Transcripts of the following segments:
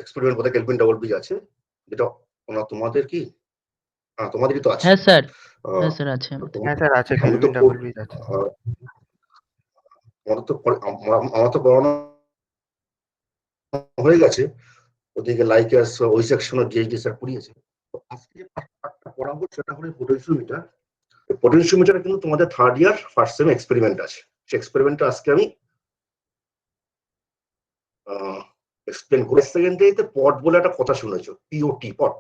Experiment বোধহয় kelvin double bridge আছে, যেটা তোমাদের কি তোমাদেরই তো আছে। হ্যাঁ স্যার, হ্যাঁ স্যার আছে। হ্যাঁ স্যার আছে, আমি তো কেলভিন ডাবল ব্রিজ আছে। আমার তো পড়ানো হয়ে গেছে, ওদিকে লাইকাস ওই সেকশনের জিএইচডি স্যার পড়িয়েছে। তো আজকে যে পার্টটা পড়াবো সেটা হলো পোটেনশিওমিটার। পোটেনশিওমিটারে কিন্তু তোমাদের third year first same experiment আছে। সেই এক্সপেরিমেন্টটা আজকে আমি এক্সপ্লেন করি। সেকেন্ড ডেতে পট বলে একটা কথা শুনেছো, পিওটি, পট।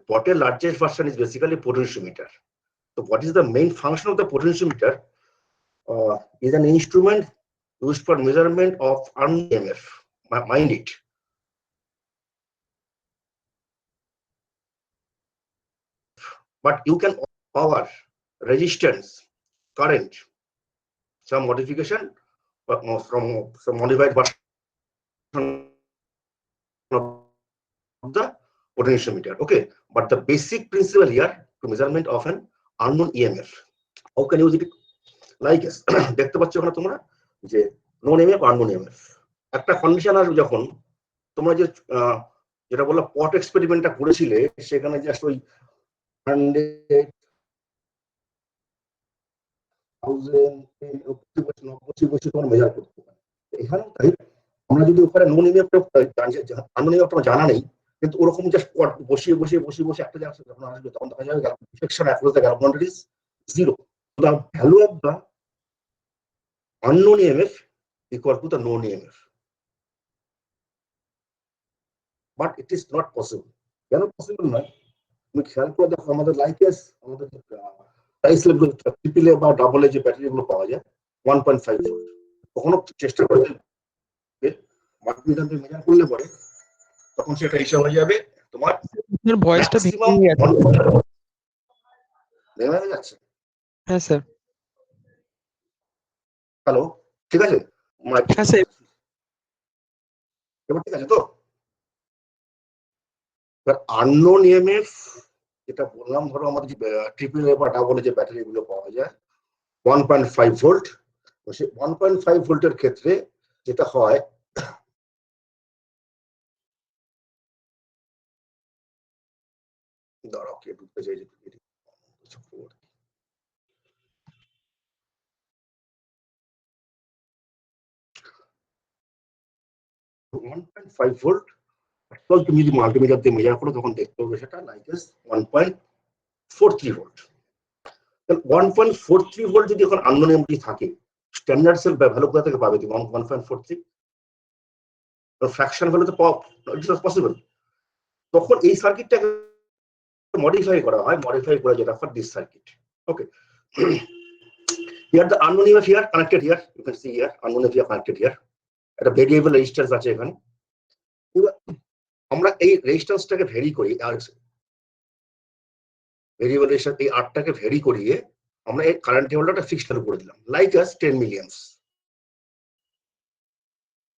পটের largest version is basically potentiometer. So what is the main function of the potentiometer? Is an instrument used for measurement of EMF. Mind it. But you can power, resistance, current, some modification from some modified version of the potentiometer. Okay, but the basic principle here to measurement of an unknown EMF. How can you use it? Like দেখতে পাচ্ছ ওখানে তোমরা যে known MF unknown MF একটা condition আসবে যখন তোমরা যে যেটা বললো পট এক্সপেরিমেন্টটা করেছিলে, সেখানে জাস্ট ওই 100,000 তোমার মেজার করতে পারে। এখানেও তাই, আমরা যদি ওখানে নোন এমএফটা আননোন এমএফটা জানা নেই, কিন্তু ওরকম জাস্ট পট বসিয়ে বসিয়ে বসিয়ে বসে একটা জায়গা যখন আসবে তখন দেখা যাবে deflection across the gap boundaries zero. The value of the unknown EMF equal to the known EMF. But it is not possible. কেন পসিবল নয়? তুমি খেয়াল করে দেখো আমাদের লাইকেস, আমাদের প্রাইস লেভেল ট্রিপল এ বা ডাবল এ যে ব্যাটারি গুলো পাওয়া যায় 1.5 ভোল্ট, কখনো চেষ্টা করে মাল্টিমিটার দিয়ে মেজার করলে পরে তখন সেটা হিসাব হয়ে যাবে তোমার ভয়েসটা ম্যাক্সিমাম নেমে যাচ্ছে। হ্যাঁ স্যার। হ্যালো, ঠিক আছে? হ্যাঁ স্যার। এবার ঠিক আছে তো? আননোন ইএমএফ যেটা বললাম, ধরো আমাদের ট্রিপল এ বা ডাবল এ যে ব্যাটারি গুলো পাওয়া যায় 1.5 ভোল্ট, সেই 1.5 ভোল্টের ক্ষেত্রে যেটা হয় দাঁড়াও কে ঢুকতে চাই 1.5 ভোল্ট তুমি যদি মাল্টিমিটার দিয়ে মেজার করো তখন দেখতে হবে সেটা লাইক 1.43 ভোল্ট। 1.43 ভোল্ট যদি এখন আননোন এমটি থাকে, স্ট্যান্ডার্ড সেল ভ্যালু কোথা থেকে পাবে তুমি? 1.43 ফ্র্যাকশন ভ্যালু তো ইটস নট পসিবল। তখন এই সার্কিটটাকে মডিফাই করা হয়, মডিফাই করে যেটা for this circuit. Okay, here the unknown EMF here connected here, you can see here unknown EMF here connected here, একটা ভেরিয়েবল রেজিস্ট্যান্স আছে এখানে। আমরা এই রেজিস্ট্যান্সটাকে ভেরি করি, আর ভেরিয়েবল রেজিস্ট্যান্স এই আরটাকে ভেরি করিয়ে আমরা এই কারেন্ট লেভেলটা ফিক্সড ভ্যালু করে দিলাম, লাইক আস 10 মিলিঅ্যাম্পস,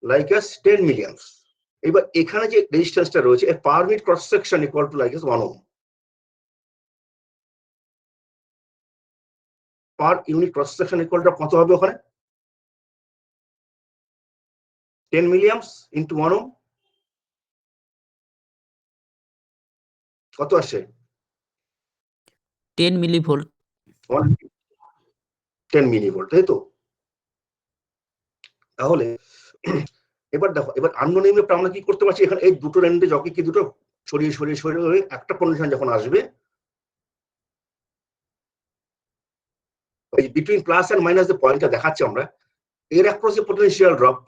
লাইক আস 10 মিলিঅ্যাম্পস। এবার এখানে যে রেজিস্ট্যান্সটা রয়েছে এর per minute cross section equal to like us 1 ohm. Per unit cross section equal two কত হবে ওখানে? 10 মিলিঅ্যাম্পস ইনটু 1 ওহম কত আসে? 10 মিলিভোল্ট। 10 মিলিভোল্ট, তাই তো? তাহলে এবার দেখো, এবার আননোন ইএমএফটা আমরা কি করতে পারছি? এখানে এই দুটো রেঞ্জে যখন কি দুটো ছড়িয়ে ছড়িয়ে ছড়িয়ে একটা কন্ডিশন যখন আসবে, এই বিটুইন প্লাস এন্ড মাইনাস যে পয়েন্টটা দেখাচ্ছি আমরা, এর অ্যাক্রস যে potential drop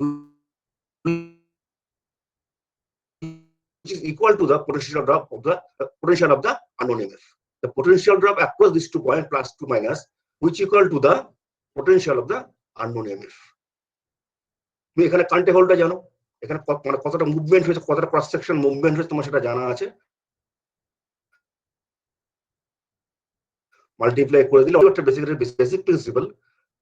which is equal to the potential drop of the unknown EMF. The potential drop across these 2 points plus 2 minus which equal to the potential of the unknown EMF. তুমি এখানে current হোল্ডটা জানো, এখানে মানে কতটা movement হয়েছে, কতটা cross section movement হয়েছে তোমার সেটা জানা আছে। মাল্টিপ্লাই করে দিলে একটা বেসিক প্রিন্সিপাল,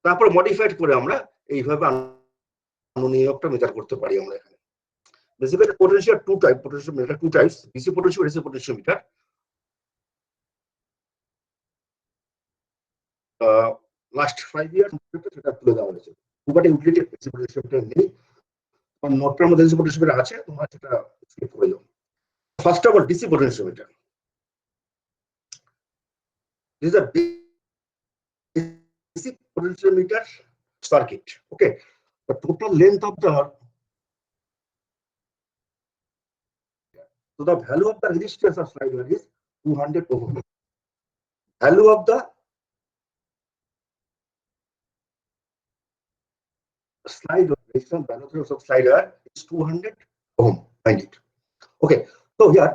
তারপর মডিফাইড করে আমরা এইভাবে আননোন EMFটা মেজার করতে পারি আমরা এখানে। Basically potential two types, DC potential, AC potentiometer. Last 5 years সেটা তুলে দেওয়া হয়েছে। দুটো ইউটিলিটি AC potentiometer নেই, নোটটার মধ্যে ডিসি পোটেনশিওমিটার আছে, তোমরা সেটা স্কিপ করে যাও। First of all DC potentiometer, this is a basic potentiometer circuit. Okay, the total length of the, so the value of the resistance of slide wire is 200 ohm. Value of the slide wire, resistance value of slide wire is 200 ohm. Find it. Okay, so here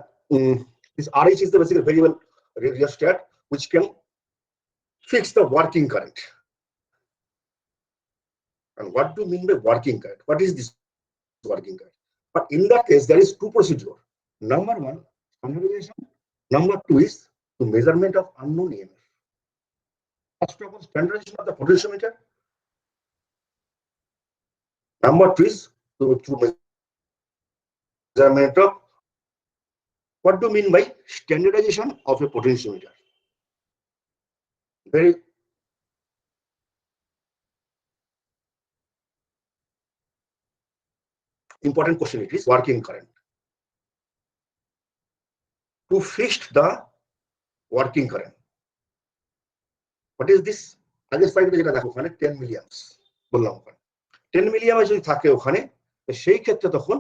this RH is the basic variable rheostat which can fix the working current. And what do you mean by working current? What is this working current? But in that case, there is two procedure. Number one, standardization. Number two is the measurement of unknown EMF. First of all, standardization of the potentiometer. Number two is to measurement of, what do you mean by standardization of a potentiometer? Very important question. It is working current. To fix the working current. What is this? আগে স্লাইডে যেটা দেখো ওখানে 10 milliamps বললাম, ওখানে 10 মিলিঅ্যাম্প যদি থাকে ওখানে, সেই ক্ষেত্রে তখন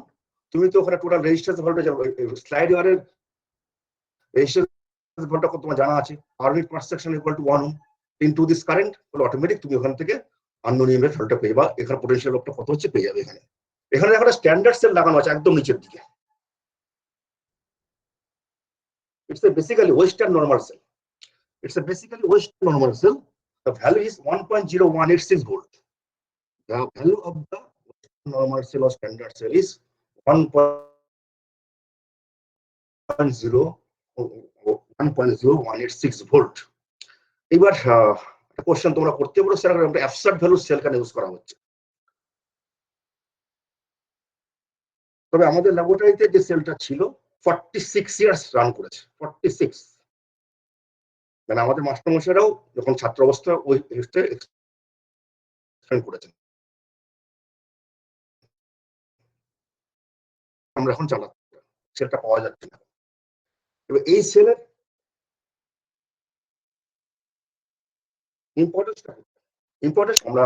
তুমি তো ওখানে টোটাল রেজিস্ট্যান্স ভোল্টেজ স্লাইড ওয়ারের রেজিস্ট্যান্স ভোল্টেজ কত তোমার জানা আছে, per unit per section equal to 1 ohm into this current, তাহলে অটোমেটিক তুমি ওখান থেকে আননোন ইএমএফ ভোল্টেজ পেয়ে যাবে, এখানে পোটেনশিয়াল লবটা কত হচ্ছে পেয়ে যাবে। এখানে একটা স্ট্যান্ডার্ড সেল লাগানো আছে একদম নিচের দিকে, it's a basically western normal cell, it's a basically Western normal cell. The value is 1.0186 volt. The value of the normal cell or standard cell is 1.0186 volt. এবার কোশ্চেন তোমরা করতে পারো, স্যার আমরা অ্যাবসার্ড ভ্যালু সেল কেন use করা হচ্ছে? তবে আমাদের ল্যাবরেটরিতে যে সেলটা ছিল 46 ইয়ার্স রান করেছে, 46, মানে আমাদের মাস্টারমশাইরাও যখন ছাত্র অবস্থা ওই এক্সপ্লেন করেছেন, আমরা এখন চালাচ্ছি, সেলটা পাওয়া যাচ্ছে না। এবার এই সেলের ইম্পর্টেন্স আমরা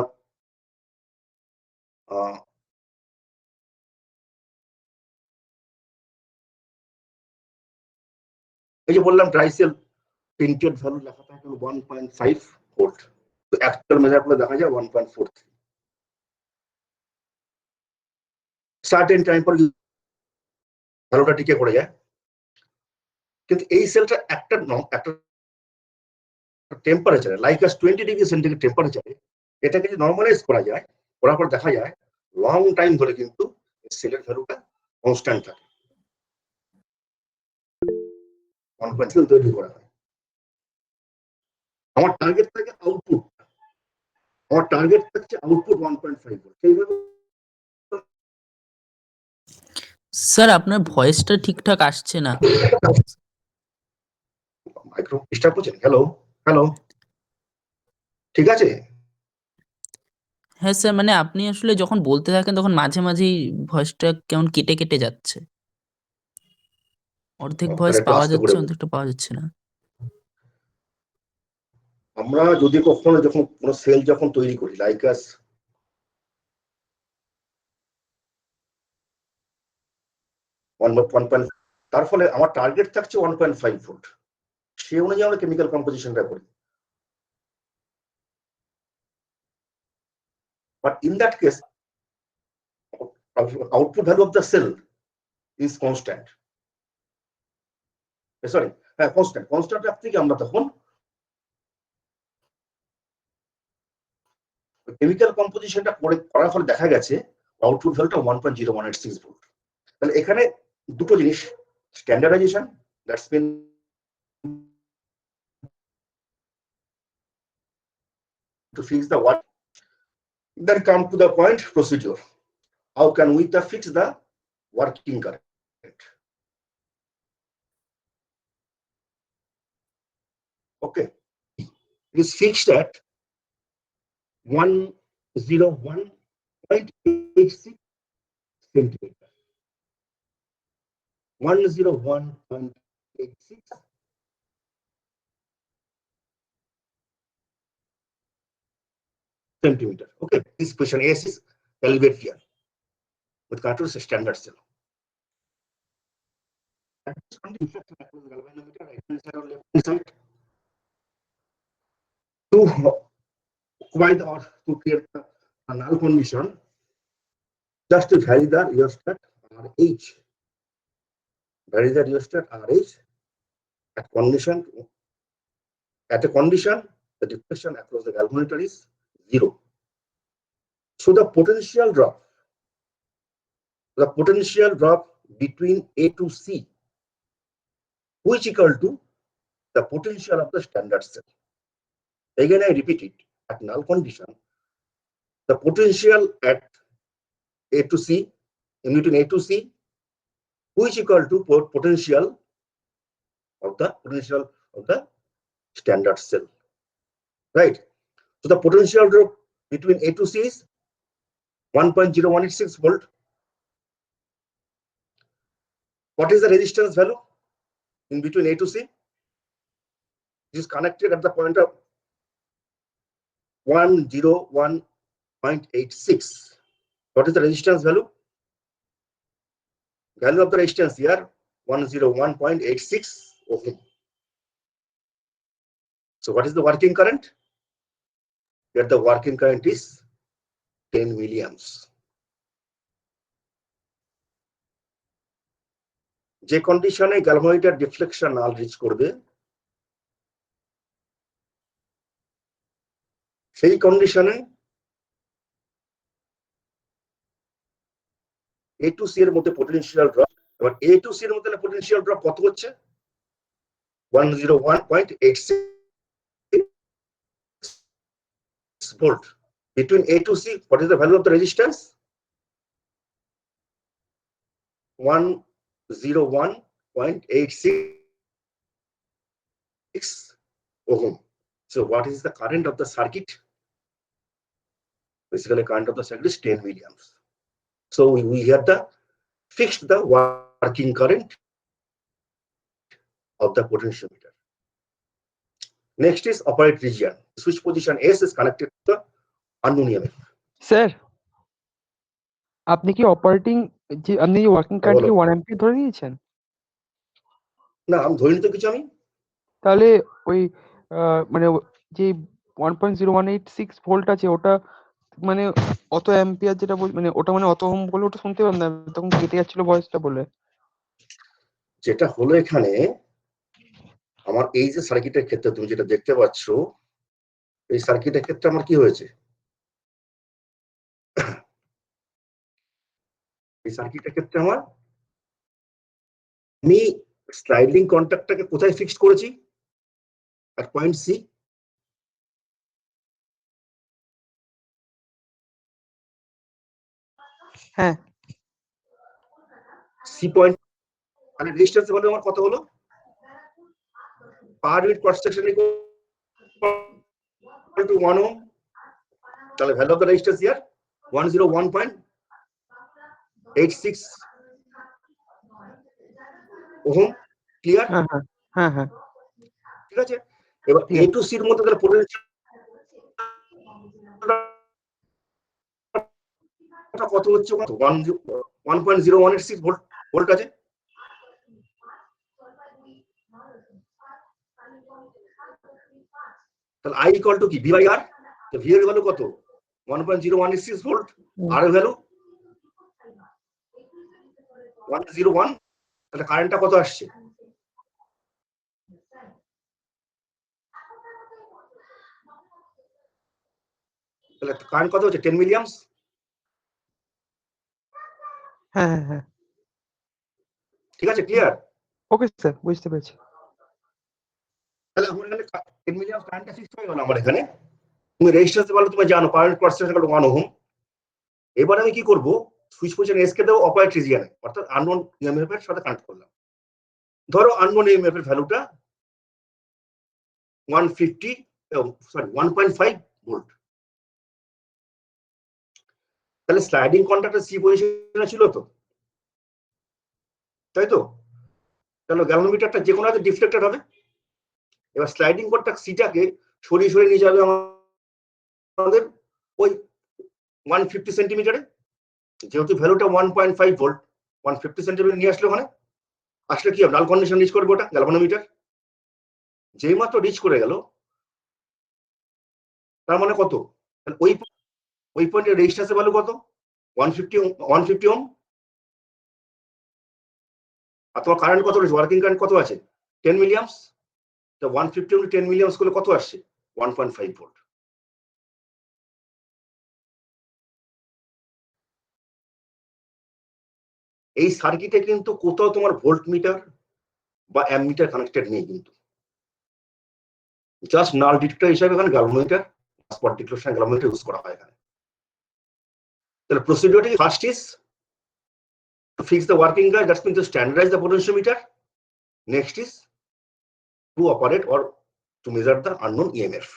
এই যে বললাম ট্রাইসেল প্রিন্টেড ভ্যালু লেখা থাকে 1.5 ভোল্ট, তো অ্যাকচুয়াল মেজার করে দেখা যায় 1.43। সার্টেন টাইম পর ভ্যালুটা টিকে পড়ে যায়, কিন্তু এই সেলটা একটা টেম্পারেচারে লাইক আস 20 ডিগ্রি সেন্টিগ্রেড টেম্পারেচারে এটাকে যদি নর্মালাইজ করা যায়, করার পর দেখা যায় লং টাইম ধরে কিন্তু সেলের ভ্যালুটা কনস্ট্যান্ট থাকে, 1.2 তৈরি করা হয়। আমার টার্গেট থাকে আউটপুট, আমার টার্গেট থাকছে আউটপুট 1.5 ভোল্ট। সেইভাবে স্যার আপনার ভয়েসটা ঠিকঠাক আসছে না, মাইক্রো ডিস্টার্ব করছেন? হ্যালো হ্যালো, ঠিক আছে? হ্যাঁ স্যার, মানে আপনি আসলে যখন বলতে থাকেন তখন মাঝে মাঝেই ভয়েসটা কেমন কেটে কেটে যাচ্ছে, অর্ধেক ভয়েস একটু পাওয়া আস্তে করে যাচ্ছে, বলুন। অর্ধেকটা পাওয়া যাচ্ছে না। আমরা যদি কখনো যখন কোনো সেল যখন তৈরি করি লাইক আস 1, তার ফলে আমার টার্গেট থাকছে 1.5 ভোল্ট, সেই অনুযায়ী আমরা কেমিক্যাল কম্পোজিশনটা করি। But in that case output value of the cell is constant, sorry হ্যাঁ কনস্ট্যান্ট থেকে আমরা তখন কেমিক্যাল কম্পোজিশনটা করার ফলে দেখা গেছে আউটপুট ভ্যালুটা 1.0186 ভোল্ট। তাহলে এখানে দুটো জিনিস, standardization, that's mean to fix the what, then come to the point procedure. How can we fix the working current? Okay, it is fixed at 101.86 centimeter. 101.86 centimeter. Okay, this question S is elevate here with contours standard cell. And this one reflection across the galvanometer, right hand side or left hand side. To provide or to create a null condition, just to vary the rheostat RH. Vary the rheostat RH at a condition the deflection across the galvanometer is 0. So the potential drop between A to C, which equal to the potential of the standard cell. Again, I repeat it, at null condition, the potential at A to C, in between A to C, which equal to potential of the standard cell, right? So the potential drop between A to C is 1.0186 volt. What is the resistance value in between A to C? It is connected at the point of 101.86. What is the resistance value? Value of the resistance here 101.86 ohm. So what is the working current? Here the working current is 10 milliamps. যে কন্ডিশনে galvanometer deflection নাল rich করবে সেই কন্ডিশনে A to C এর মধ্যে potential drop, এবার A to C এর মধ্যে পটেনশিয়াল ড্রপ কত হচ্ছে 101.86 volt. Between A to C, what is the value of the resistance? 101.86 ohm. So what is the current of the circuit? Basically, current of the circuit is 10 milliamps. So we have fixed the working current of the potentiometer. Next is operate region. Switch position S is connected to the unknown EMF. Sir আপনি কি working current কি 1 ampere ধরে নিয়েছেন? না, আমি ধরিনি তো কিছু। আমি তাহলে ওই মানে যে 1.0186 ভোল্ট আছে ওটা মানে অত অ্যাম্পিয়ার যেটা মানে ওটা মানে অত ওহম বলে ওটা শুনতে পেলাম না, তখন কেটে যাচ্ছিল ভয়েসটা বলে। যেটা হলো এখানে আমার এই যে সার্কিটের ক্ষেত্রে তুমি যেটা দেখতে পাচ্ছ, এই সার্কিটের ক্ষেত্রে আমার কি হয়েছে, এই সার্কিটের ক্ষেত্রে আমি স্লাইডিং কন্ট্যাক্টটাকে কোথায় ফিক্সড করেছি? at point C. হ্যাঁ, C পয়েন্ট মানে রেজিস্ট্যান্স বলে আমার কত হলো? Per unit cross section equal to 1 ohm. তাহলে value of the resistance here 101.86 ohm. Clear? হ্যাঁ, হ্যাঁ, হ্যাঁ, ঠিক আছে। এবার A to C এর মধ্যে তাহলে পোটেনশিয়াল কত হচ্ছে? 1.0186 ভোল্ট আছে। তাহলে I ইকুয়াল টু কি? V by R। তো V এর ভ্যালু কত? 1.0186 ভোল্ট। R এর ভ্যালু 101। তাহলে কারেন্টটা কত আসছে? তাহলে কারেন্ট কত হচ্ছে? 10 মিলিঅ্যাম্পস। হ্যাঁ, হ্যাঁ, ঠিক আছে, ক্লিয়ার? ওকে স্যার, বুঝতে পেরেছি। তাহলে আমার এখানে 10 মিলিঅ্যাম্পস কারেন্টটা ফিক্স হয়ে গেল আমার এখানে। তুমি রেজিস্ট্যান্স বলে তুমি জানো পার ইউনিট ক্রস সেকশন 1 ওহম। এবার আমি কি করব? সুইচ পজিশন এস কে দেব অপারেট রিজিয়নে, অর্থাৎ আননোন ইএমএফ এর সাথে কানেক্ট করলাম। ধরো আননোন ইএমএফ এর ভ্যালুটা 1.5 ভোল্ট। তাহলে স্লাইডিং কন্ট্যাক্টর সি পজিশনে ছিল তো, তাই তো? তাহলে গ্যালভানোমিটারটা যে কোনো একটা ডিফ্লেক্টেড হবে। এবার স্লাইডিং কন্ট্যাক্ট সিটাকে সরিয়ে সরিয়ে নিয়ে যাবে আমাদের ওই 150 সেন্টিমিটারে, যেহেতু ভ্যালুটা 1.5 ভোল্ট, 150 সেন্টিমিটার নিয়ে আসলে ওখানে আসলে কি হবে, নাল কন্ডিশন রিচ করবে ওটা গ্যালভানোমিটার। যেই মাত্র রিচ করে গেল, তার মানে কত, ওই পয়েন্টের রেজিস্ট্যান্সের ভ্যালু কত, 150 ওহম। আর তোমার কারেন্ট কত রয়েছে, ওয়ার্কিং কারেন্ট কত আছে, 10 মিলিয়ামস। তো 150 ওহম 10 মিলিয়ামস করলে কত আসছে, 1.5 ভোল্ট। এই সার্কিটে কিন্তু কোথাও তোমার ভোল্ট মিটার বা অ্যামমিটার কানেক্টেড নেই, কিন্তু জাস্ট নাল ডিটেক্টর হিসাবে এখানে galvanometer, spot declaration galvanometer use করা হয় এখানে। তাহলে প্রসিডিউরটা কি, first is to fix the working guide, that means to standardize the potentiometer. Next is to operate or to measure the unknown EMF.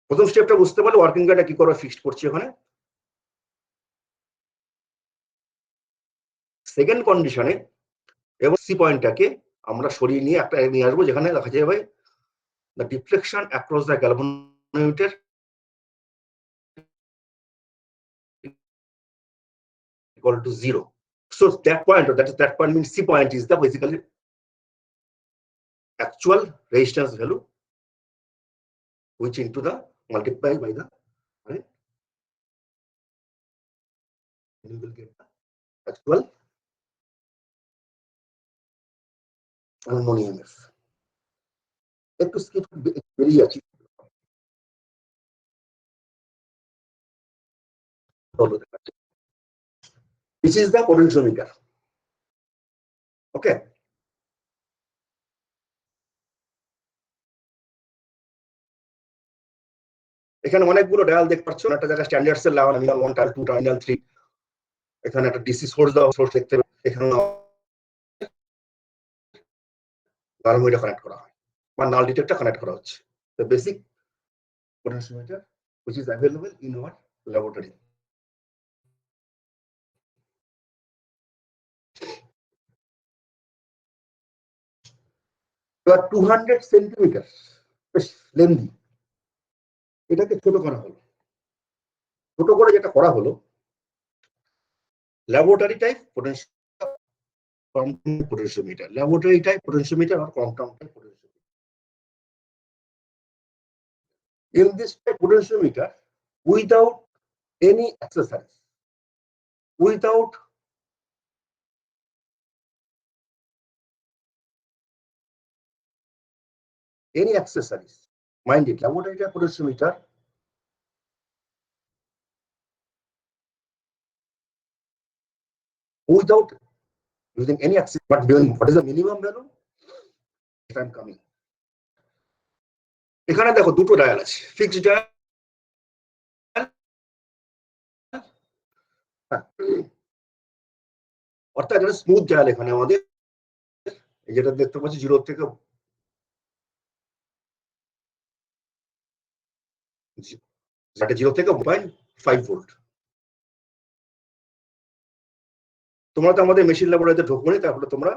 প্রথম স্টেপটা বুঝতে পারলে ওয়ার্কিং গাইডটা কি করে ফিক্সড করছি ওখানে। সেকেন্ড কন্ডিশনে এবং সি পয়েন্টটাকে আমরা সরিয়ে নিয়ে একটা নিয়ে আসবো যেখানে দেখা যাবে the deflection across the galvanometer equal to 0. So that point means C point is the basically actual resistance value which into the multiplied by the current, you will get the actual unknown EMF. একটু skip বেরিয়ে যাচ্ছি। This is the potentiometer. Okay. এখানে অনেকগুলো dial দেখতে পাচ্ছ, একটা জায়গায় standard cell লাগানো, টার্মিনাল 1 টার্মিনাল 2 টার্মিনাল 3। এখানে একটা ডিসি সোর্স দেওয়া, সোর্স দেখতে পাবে। এখানে গ্যালভানোমিটার কানেক্ট করা হয় বা নাল ডিটেক্টর কানেক্ট করা হচ্ছে। The basic potentiometer which is available in our laboratory. এবার 200 সেন্টিমিটার বেশ লেন্দি, এটাকে ছোট করা হলো। ছোট করে যেটা করা হলো, laboratory type potentiometer, laboratory type potentiometer or compound type potentiometer. In this type potentiometer, without any accessories, without any accessories, mind it, laboratory type potentiometer without using any accessories, but given what is the minimum value, if I'm coming. এখানে দেখো দুটো dial আছে, fixed dial, অর্থাৎ এটা smooth dial. এখানে আমাদের যেটা দেখতে পাচ্ছি 0 থেকে 0.5 ভোল্ট। তোমরা তো আমাদের মেশিন ল্যাবরেটরিতে ঢুকবো, তারপরে তোমরা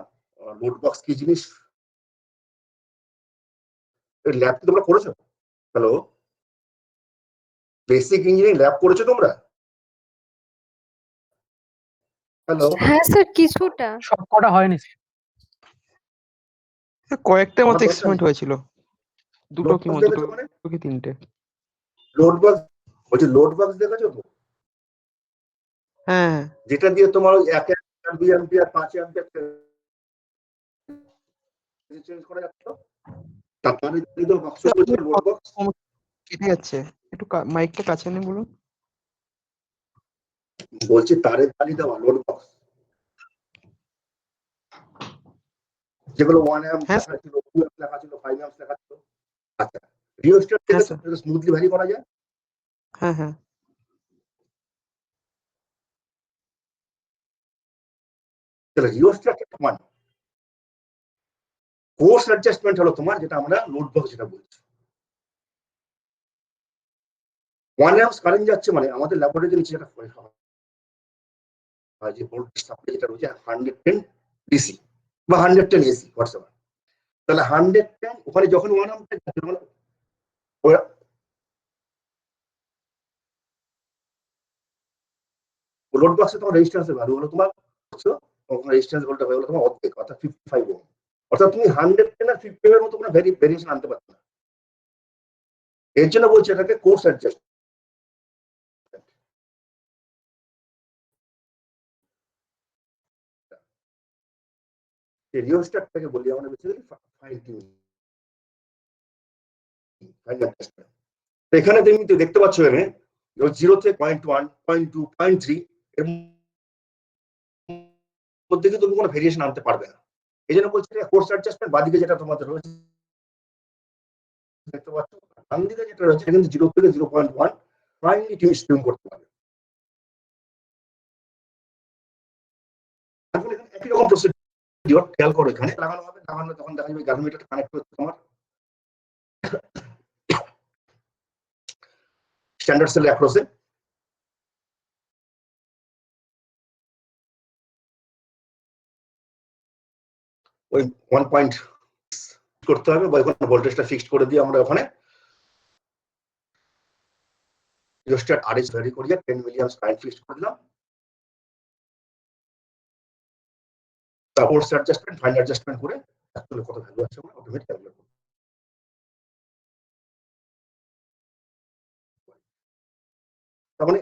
লোড বক্স কি জিনিস, ল্যাব তোমরা করেছো? হ্যালো, বেসিক ইঞ্জিনিয়ারিং ল্যাব করেছো তোমরা? হ্যালো, হ্যাঁ স্যার, কিছুটা। সব করা হয়নি। কয়েকটা মতো আমার দরকার এক্সপেরিমেন্ট নেই। হয়েছিল, দুটো লোড কি বক্স দুটো দেখেছো মানে? কি তিনটে। লোড বক্স বলছি, লোড বক্স দেখেছো তো, হ্যাঁ হ্যাঁ যেটা দিয়ে তোমার ওই 1 অ্যাম্পিয়ার 2 অ্যাম্পিয়ার 5 অ্যাম্পিয়ার চেঞ্জ করা যাচ্ছে। তারপরে দিও বক্স বলছিল লোড বক্স। কেটে যাচ্ছে, একটু মাইকটা কাছে নিয়ে বলুন। বলছি তারের তালি দেওয়া লোড বক্স, যেগুলো 1 অ্যাম্প হ্যাঁ লেখা ছিল, 2 অ্যাম্প লেখা ছিল, 5 অ্যাম্প লেখা ছিল। আচ্ছা, রিওস্ট্যাট থেকে স্যার। স্মুথলি ভ্যারি করা যায়। হ্যাঁ হ্যাঁ তাহলে রিওস্ট্যাট মানে কোর্স অ্যাডজাস্টমেন্ট হলো তোমার, যেটা আমরা লোড বক্স যেটা বলছি। 1 amps কারেন্ট যাচ্ছে মানে আমাদের ল্যাবরেটরিতে নিচে যেটা হয় যে ভোল্টেজ সাপ্লাই যেটা রয়েছে 110 ডিসি বা 110 এসি হোয়াটসঅ্যাপ, তাহলে 110 ওখানে যখন 1 amp যাচ্ছে মানে লোড বক্সে তোমার রেজিস্ট্যান্সের ভ্যালু হলো তোমার রেজিস্ট্যান্স ভোল্টেজ হলো তোমার অর্ধেক অর্থাৎ 55 ওহম, অর্থাৎ তুমি 110 আর 50 এর মতো কোনো ভেরিয়েশন আনতে পারছো না। এর জন্য বলছি এটাকে কোর্স অ্যাডজাস্ট। রিওস্ট্যাটটাকে বলি আমরা basically fine tuning, fine adjustment. এখানে তুমি দেখতে পাচ্ছ এখানে 0 থেকে 0.1 0.2 0.3 এর মধ্যে কিন্তু তুমি কোনো ভেরিয়েশন আনতে পারবে না। এই জন্য বলছি কোর্স অ্যাডজাস্টমেন্ট বাদিকে যেটা তোমাদের রয়েছে দেখতে পাচ্ছ, ডান দিকে যেটা রয়েছে কিন্তু 0 থেকে 0.1 ফাইনলি টিউন করতে পারবে। এখন এখানে একই রকম প্রসিডিউর খেয়াল করো, এখানে লাগানো হবে, লাগানো তখন দেখা যাবে গ্যালভোমিটারটা কানেক্ট হচ্ছে তোমার স্ট্যান্ডার্ড সেল অ্যাক্রসে। ওই 1 পয়েন্ট করতে হবে বা ওখানে ভোল্টেজটা ফিক্সড করে দিয়ে আমরা ওখানে রিওস্ট্যাট আরএস ভ্যারি করিয়ে 10 মিলিঅ্যাম্পস কারেন্ট ফিক্সড করে দিলাম। তারপর অ্যাডজাস্টমেন্ট ফাইন অ্যাডজাস্টমেন্ট করে অ্যাকচুয়ালি কত ভ্যালু আছে আমরা অটোমেটিক ক্যালকুলেট করব। তার মানে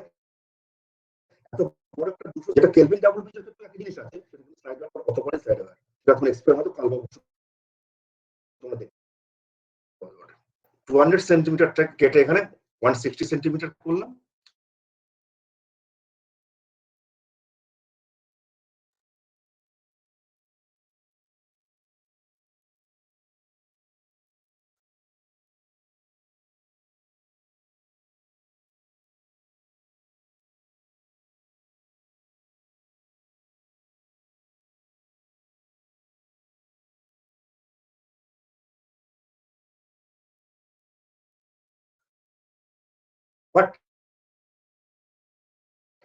এত বড় একটা 200 যেটা কেলভিন ডাব্লিউপি এর ক্ষেত্রে একটা জিনিস আছে, সেটা কিন্তু স্লাইড কত করে স্লাইড হয়, সেটা তুমি এক্সপেরিমেন্ট কাল তোমরা দেখতে পারবে। 200 সেন্টিমিটার ট্র্যাক কেটে এখানে 160 সেন্টিমিটার করলাম। বাট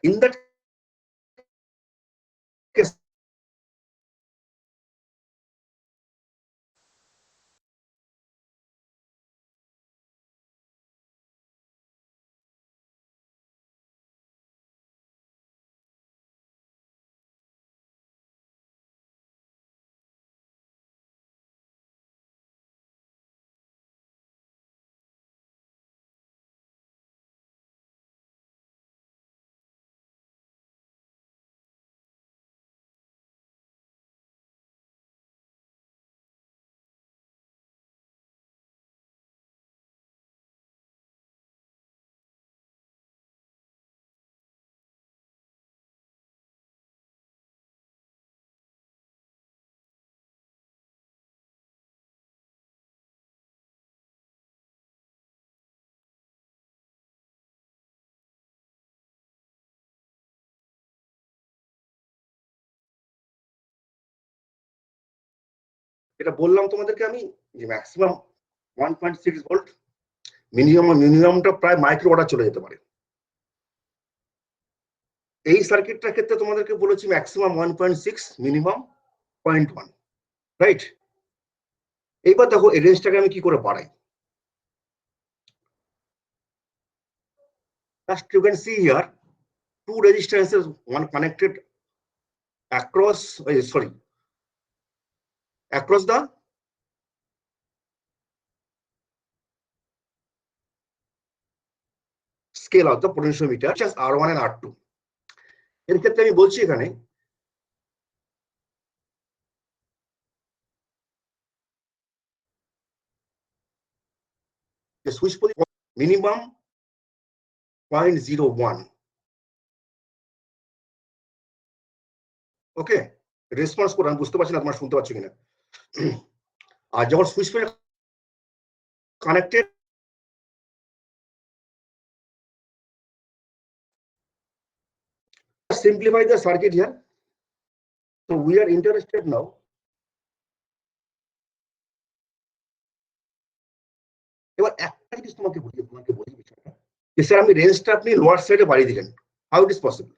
ইন দ্যাট কেস এটা বললাম তোমাদেরকে আমি যে ম্যাক্সিমাম 1.6 ভোল্ট, মিনিমামটা প্রায় মাইক্রো ওয়াট চলে যেতে পারে। এই সার্কিটটার ক্ষেত্রে তোমাদেরকে বলেছি ম্যাক্সিমাম 1.6 মিনিমাম 0.1, রাইট? এইবার দেখো এই রেঞ্জটাকে আমি কি করে বাড়াই। As you can see here, two resistances, one connected across the scale of the potentiometer, which is R1 and R2. এর ক্ষেত্রে আমি বলছি এখানে যে সুইচ মিনিমাম 0.01, ওকে? রেসপন্স করে আমি বুঝতে পারছি না তোমরা শুনতে পাচ্ছ কিনা। আর যখন switch connected simplify the circuit here. So we are interested now এবার একটা জিনিস তোমাকে বলি বিষয়টা, স্যার আমি রেঞ্জটা আপনি লোয়ার সাইডে বাড়িয়ে দিলেন, হাউ ইট ইজ পসিবল?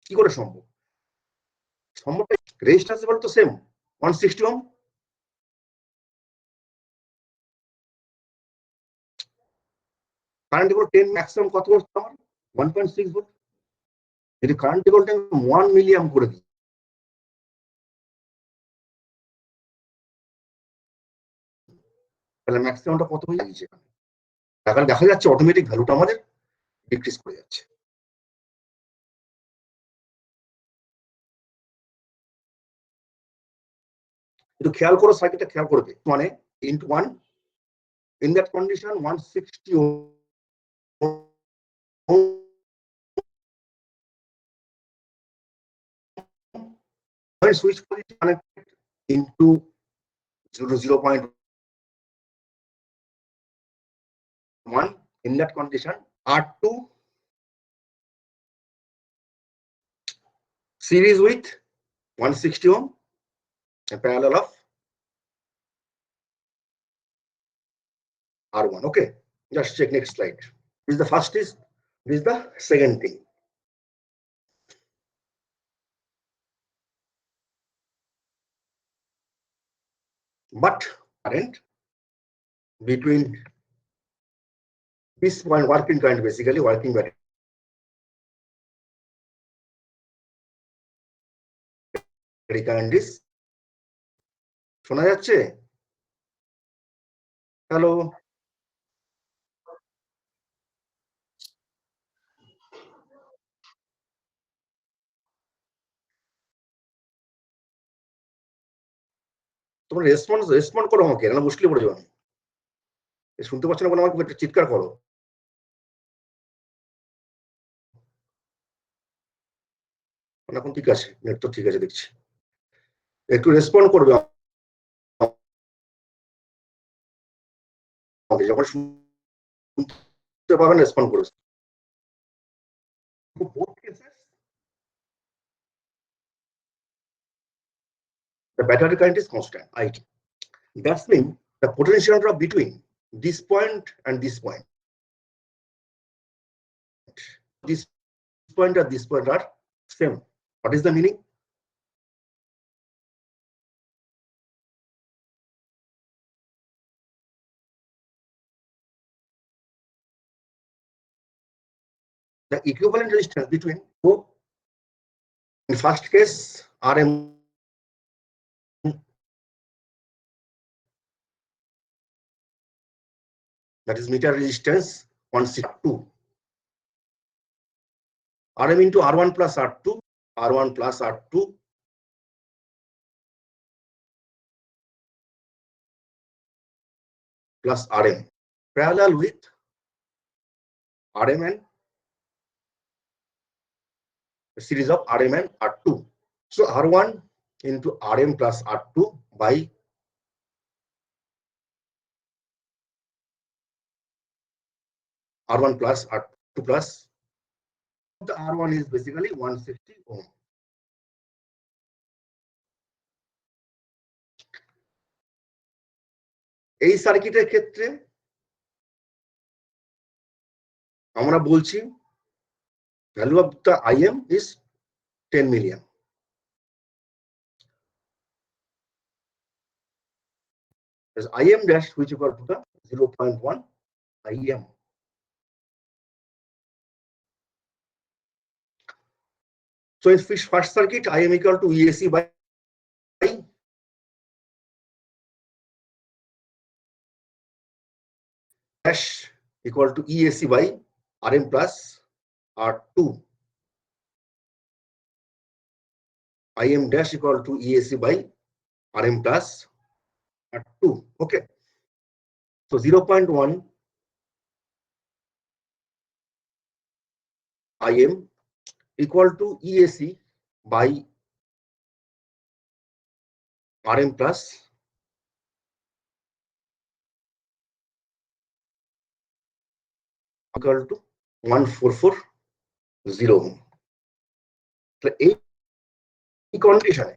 কি করে সম্ভব? সম্ভব, রেঞ্জটা তো same 160 ohm. Current equal 10 maximum কত ভোল্ট আমার? 1.6 ভোল্ট। যদি কারেন্ট ইকুয়ালটা 1 মিলি অ্যাম্প করে দিই, তাহলে ম্যাক্সিমামটা কত হয়ে যাচ্ছে? এখন দেখা যাচ্ছে অটোমেটিক ভ্যালুটা আমাদের ডিক্রিজ করে যাচ্ছে। একটু খেয়াল করো, সার্কিটটা খেয়াল করবে, মানে into 1, in that condition 160 when switch position connected into 0.1, in that condition R2 series with 160 ohm, a parallel of R1. Okay, just check next slide. This is the first, this is the second thing. But current between this point, working current, basically working battery current is, শোনা যাচ্ছে? Hello, তোমরা respond করো আমাকে, না মুশকিলে পড়ে যাবো আমি। শুনতে পাচ্ছ না বলে আমাকে একটু চিৎকার করো। এখন ঠিক আছে, নেট তো ঠিক আছে দেখছি, একটু রেসপন্ড করবে আমাকে, যখন শুনতে পাবেন রেসপন্ড করবে। Both cases, the battery current is constant, IT. That means the potential drop between this point and this point, this point and this point are same. What is the meaning? The equivalent resistance between both, in first case RM, that is meter resistance 162, RM into R1 plus R2, R1 plus R2 plus RM, parallel with RM and a series of RM and R2. So R1 into RM plus R2 by R1 plus R2 plus the R1 is basically 160 ohm. এই সার্কিটের ক্ষেত্রে আমরা বলছি value of the IM is 10 milliamp. As IM dash which equal to the 0.1 IM. So in first circuit, IM equal to EAC by dash equal to EAC by RM plus R2. IM dash equal to EAC by RM plus R2. Okay. So 0.1 IM equal to EAC by RM plus equal to 1440 ohm. এই কন্ডিশনে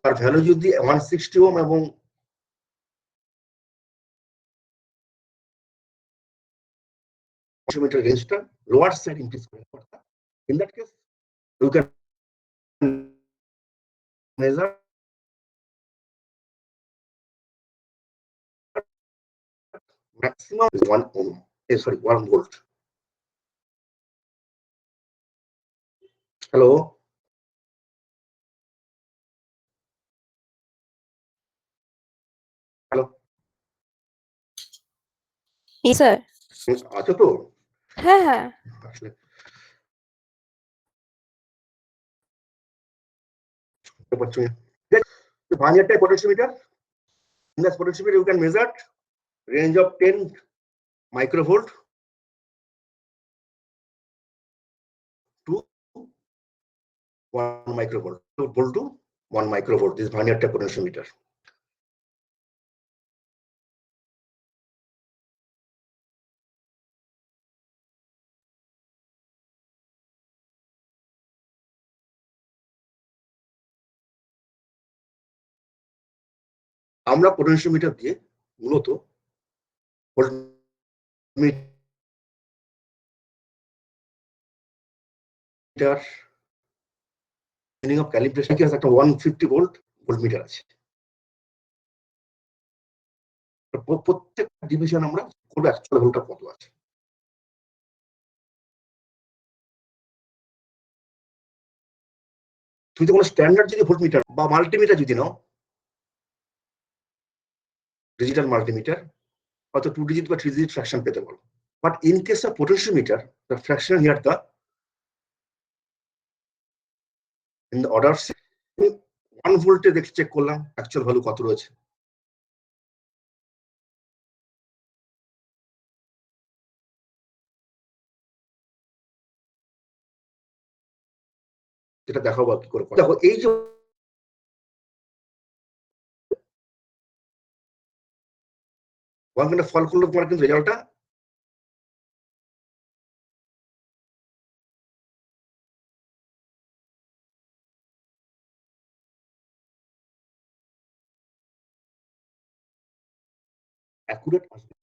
তার value যদি 160 ohm এবং meter রেঞ্জটা lower side increase করে, in that case you can measure maximum is 1 ohm, sorry, 1 volt. Hello. Hello. জি sir. আচ্ছা তো হ্যাঁ, হ্যাঁ। আসলে one type potentiometer. In this potentiometer, you can measure range of 10 microvolt to 1 microvolt. Volt to 1 microvolt. This Vernier type potentiometer. আমরা potentiometer দিয়ে মূলত voltmeter meaning of calibration কি আছে, একটা 150 ভোল্ট ভোল্টমিটার আছে। প্রত্যেক ডিভিশন আমরা করবো অ্যাকচুয়াল ভোল্টটা কত আছে। তুমি তো কোনো স্ট্যান্ডার্ড যদি ভোল্টমিটার বা মাল্টিমিটার যদি নাও, ডিজিটাল মাল্টিমিটার, হয়তো 2 ডিজিট বা 3 ডিজিট ফ্র্যাকশন পেতে পারো। But in case of potentiometer, the fraction here the in the order 1 ভোল্টে দেখে চেক করলাম অ্যাকচুয়াল ভ্যালু কত রয়েছে। যেটা দেখাবো কি করে। দেখো এই যে ওয়ানখানে ফল করলে তোমার কিন্তু রেজাল্টটা অ্যাকুরেট আসবে।